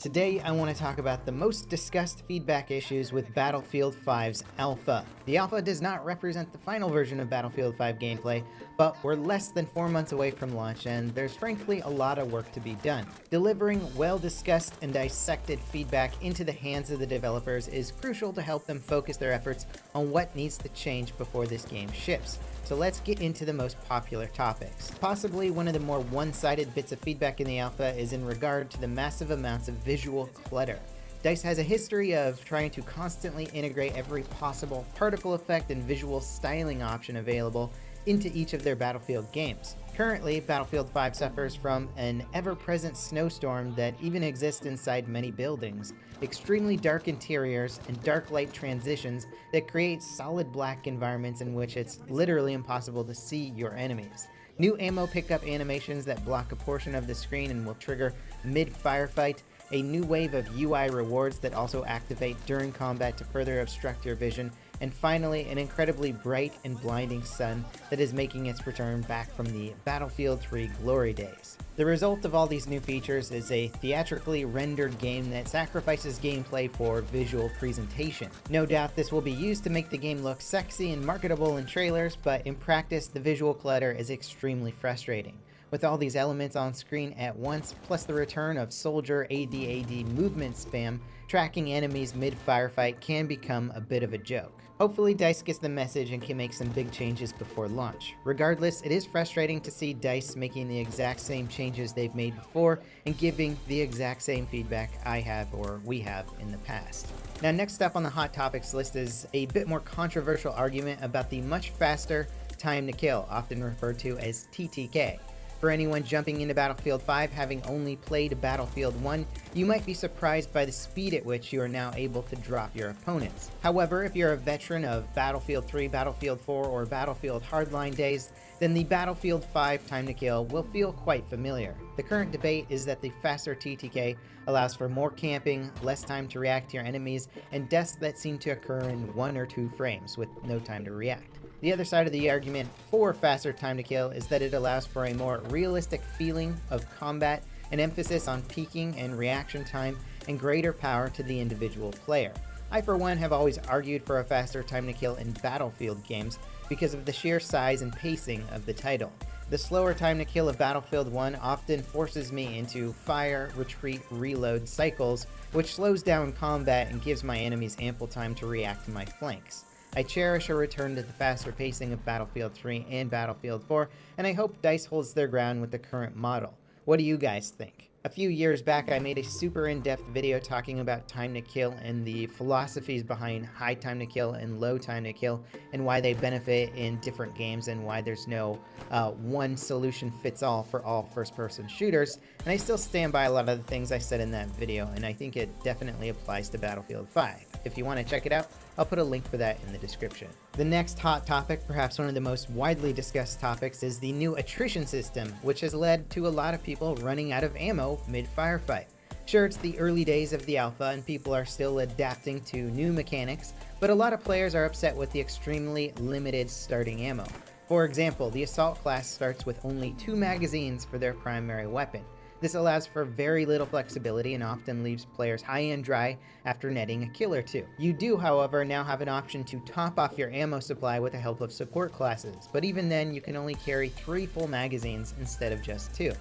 Today, I want to talk about the most discussed feedback issues with Battlefield 5's alpha. The alpha does not represent the final version of Battlefield 5 gameplay, but we're less than 4 months away from launch, and there's frankly a lot of work to be done. Delivering well-discussed and dissected feedback into the hands of the developers is crucial to help them focus their efforts on what needs to change before this game ships. So let's get into the most popular topics. Possibly one of the more one-sided bits of feedback in the alpha is in regard to the massive amounts of visual clutter. DICE has a history of trying to constantly integrate every possible particle effect and visual styling option available into each of their Battlefield games. Currently, Battlefield 5 suffers from an ever-present snowstorm that even exists inside many buildings, extremely dark interiors, and dark light transitions that create solid black environments in which it's literally impossible to see your enemies. New ammo pickup animations that block a portion of the screen and will trigger mid-firefight, a new wave of UI rewards that also activate during combat to further obstruct your vision, and finally, an incredibly bright and blinding sun that is making its return back from the Battlefield 3 glory days. The result of all these new features is a theatrically rendered game that sacrifices gameplay for visual presentation. No doubt this will be used to make the game look sexy and marketable in trailers, but in practice, the visual clutter is extremely frustrating. With all these elements on screen at once, plus the return of soldier AD movement spam, tracking enemies mid-firefight can become a bit of a joke. Hopefully DICE gets the message and can make some big changes before launch. Regardless, it is frustrating to see DICE making the exact same changes they've made before and giving the exact same feedback I have or we have in the past. Now, next up on the hot topics list is a bit more controversial argument about the much faster time to kill, often referred to as TTK. For anyone jumping into Battlefield 5 having only played Battlefield 1, you might be surprised by the speed at which you are now able to drop your opponents. However, if you're a veteran of Battlefield 3, Battlefield 4, or Battlefield Hardline days, then the Battlefield 5 time to kill will feel quite familiar. The current debate is that the faster TTK allows for more camping, less time to react to your enemies, and deaths that seem to occur in 1 or 2 frames with no time to react. The other side of the argument for faster time to kill is that it allows for a more realistic feeling of combat, an emphasis on peaking and reaction time, and greater power to the individual player. I, for one, have always argued for a faster time to kill in Battlefield games because of the sheer size and pacing of the title. The slower time to kill of Battlefield 1 often forces me into fire, retreat, reload cycles, which slows down combat and gives my enemies ample time to react to my flanks. I cherish a return to the faster pacing of Battlefield 3 and Battlefield 4, and I hope DICE holds their ground with the current model. What do you guys think? A few years back, I made a super in-depth video talking about time to kill and the philosophies behind high time to kill and low time to kill, and why they benefit in different games, and why there's no one solution fits all for all first-person shooters. And I still stand by a lot of the things I said in that video, and I think it definitely applies to Battlefield 5. If you want to check it out, I'll put a link for that in the description. The next hot topic, perhaps one of the most widely discussed topics, is the new attrition system, which has led to a lot of people running out of ammo mid-firefight. Sure, it's the early days of the alpha and people are still adapting to new mechanics, but a lot of players are upset with the extremely limited starting ammo. For example, the assault class starts with only 2 magazines for their primary weapon. This allows for very little flexibility and often leaves players high and dry after netting a kill or 2. You do, however, now have an option to top off your ammo supply with the help of support classes, but even then you can only carry 3 full magazines instead of just 2.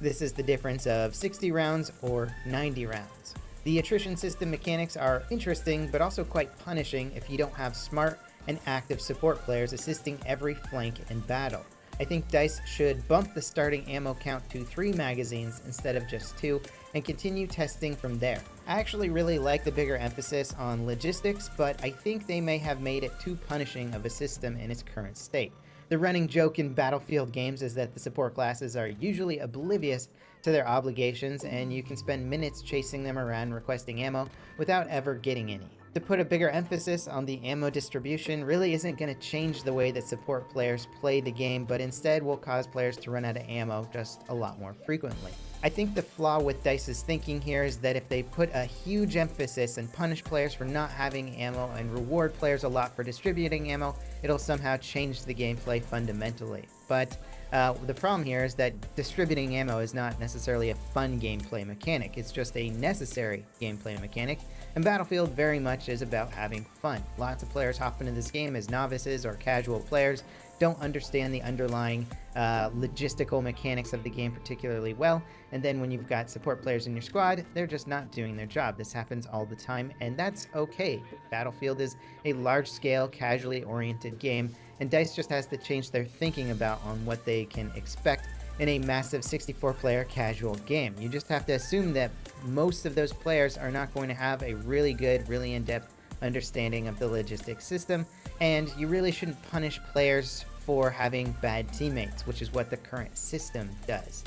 This is the difference of 60 rounds or 90 rounds. The attrition system mechanics are interesting, but also quite punishing if you don't have smart and active support players assisting every flank in battle. I think DICE should bump the starting ammo count to 3 magazines instead of just 2, and continue testing from there. I actually really like the bigger emphasis on logistics, but I think they may have made it too punishing of a system in its current state. The running joke in Battlefield games is that the support classes are usually oblivious to their obligations, and you can spend minutes chasing them around requesting ammo without ever getting any. To put a bigger emphasis on the ammo distribution really isn't going to change the way that support players play the game, but instead will cause players to run out of ammo just a lot more frequently. I think the flaw with DICE's thinking here is that if they put a huge emphasis and punish players for not having ammo and reward players a lot for distributing ammo, it'll somehow change the gameplay fundamentally. But The problem here is that distributing ammo is not necessarily a fun gameplay mechanic. It's just a necessary gameplay mechanic, and Battlefield very much is about having fun. Lots of players hop into this game as novices or casual players, don't understand the underlying logistical mechanics of the game particularly well, and then when you've got support players in your squad, they're just not doing their job. This happens all the time, and that's okay. Battlefield is a large-scale, casually oriented game, and DICE just has to change their thinking about on what they can expect in a massive 64-player casual game. You just have to assume that most of those players are not going to have a really good, really in-depth understanding of the logistics system, and you really shouldn't punish players for having bad teammates, which is what the current system does.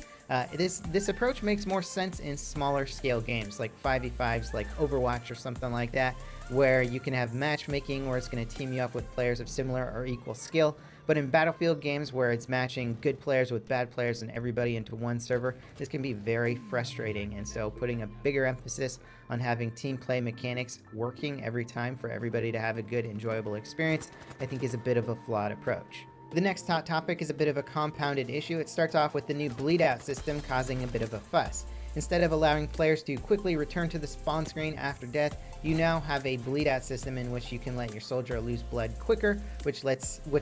This approach makes more sense in smaller scale games like 5v5s like Overwatch or something like that, where you can have matchmaking where it's going to team you up with players of similar or equal skill. But in Battlefield games where it's matching good players with bad players and everybody into one server, this can be very frustrating, and so putting a bigger emphasis on having team play mechanics working every time for everybody to have a good, enjoyable experience, I think is a bit of a flawed approach. The next hot topic is a bit of a compounded issue. It starts off with the new bleed out system causing a bit of a fuss. Instead of allowing players to quickly return to the spawn screen after death, you now have a bleed out system in which you can let your soldier lose blood quicker, which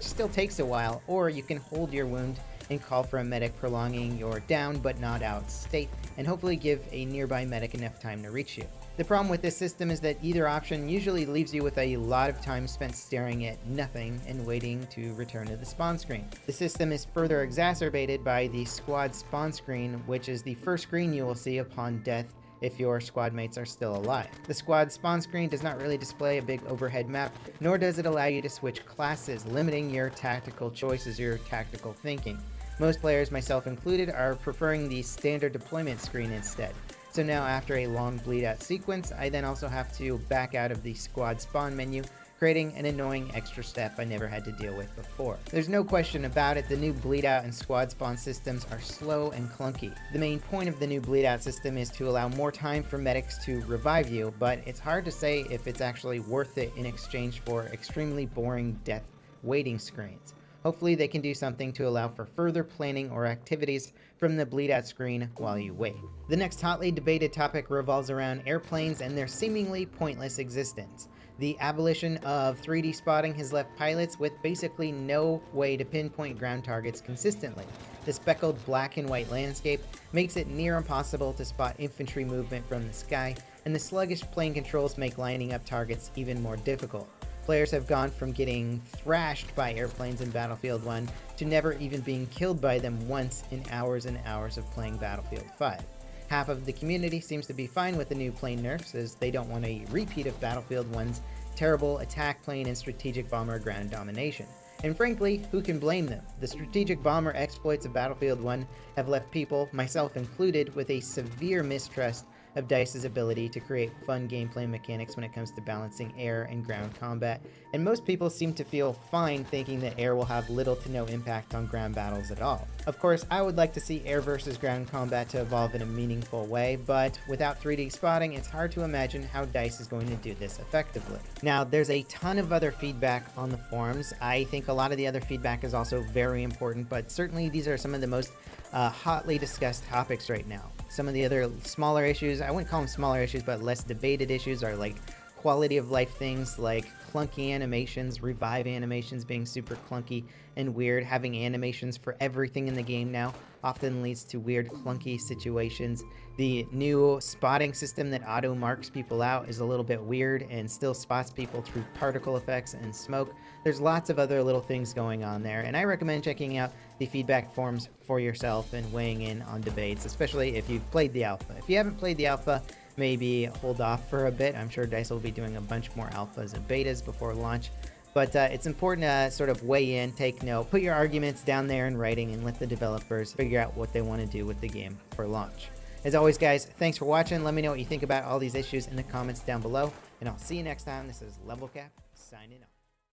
still takes a while, or you can hold your wound and call for a medic, prolonging your down but not out state, and hopefully give a nearby medic enough time to reach you. The problem with this system is that either option usually leaves you with a lot of time spent staring at nothing and waiting to return to the spawn screen. The system is further exacerbated by the squad spawn screen, which is the first screen you will see upon death if your squad mates are still alive. The squad spawn screen does not really display a big overhead map, nor does it allow you to switch classes, limiting your tactical choices, your tactical thinking. Most players, myself included, are preferring the standard deployment screen instead. So now after a long bleed out sequence, I then also have to back out of the squad spawn menu, creating an annoying extra step I never had to deal with before. There's no question about it, the new bleed out and squad spawn systems are slow and clunky. The main point of the new bleed out system is to allow more time for medics to revive you, but it's hard to say if it's actually worth it in exchange for extremely boring death waiting screens. Hopefully they can do something to allow for further planning or activities from the bleed out screen while you wait. The next hotly debated topic revolves around airplanes and their seemingly pointless existence. The abolition of 3D spotting has left pilots with basically no way to pinpoint ground targets consistently. The speckled black and white landscape makes it near impossible to spot infantry movement from the sky, and the sluggish plane controls make lining up targets even more difficult. Players have gone from getting thrashed by airplanes in Battlefield 1 to never even being killed by them once in hours and hours of playing Battlefield 5. Half of the community seems to be fine with the new plane nerfs, as they don't want a repeat of Battlefield 1's terrible attack plane and strategic bomber ground domination. And frankly, who can blame them? The strategic bomber exploits of Battlefield 1 have left people, myself included, with a severe mistrust of DICE's ability to create fun gameplay mechanics when it comes to balancing air and ground combat, and most people seem to feel fine thinking that air will have little to no impact on ground battles at all. Of course, I would like to see air versus ground combat to evolve in a meaningful way, but without 3D spotting, it's hard to imagine how DICE is going to do this effectively. Now, there's a ton of other feedback on the forums. I think a lot of the other feedback is also very important, but certainly these are some of the most hotly discussed topics right now. Some of the other smaller issues, I wouldn't call them smaller issues, but less debated issues are like quality of life things like clunky animations, revive animations being super clunky and weird. Having animations for everything in the game now often leads to weird clunky situations. The new spotting system that auto marks people out is a little bit weird and still spots people through particle effects and smoke. There's lots of other little things going on there, and I recommend checking out the feedback forums for yourself and weighing in on debates, especially if you've played the alpha. If you haven't played the alpha, maybe hold off for a bit. I'm sure DICE will be doing a bunch more alphas and betas before launch, but it's important to sort of weigh in, take note, put your arguments down there in writing, and let the developers figure out what they want to do with the game for launch. As always, guys, thanks for watching. Let me know what you think about all these issues in the comments down below, and I'll see you next time. This is Level Cap, signing off.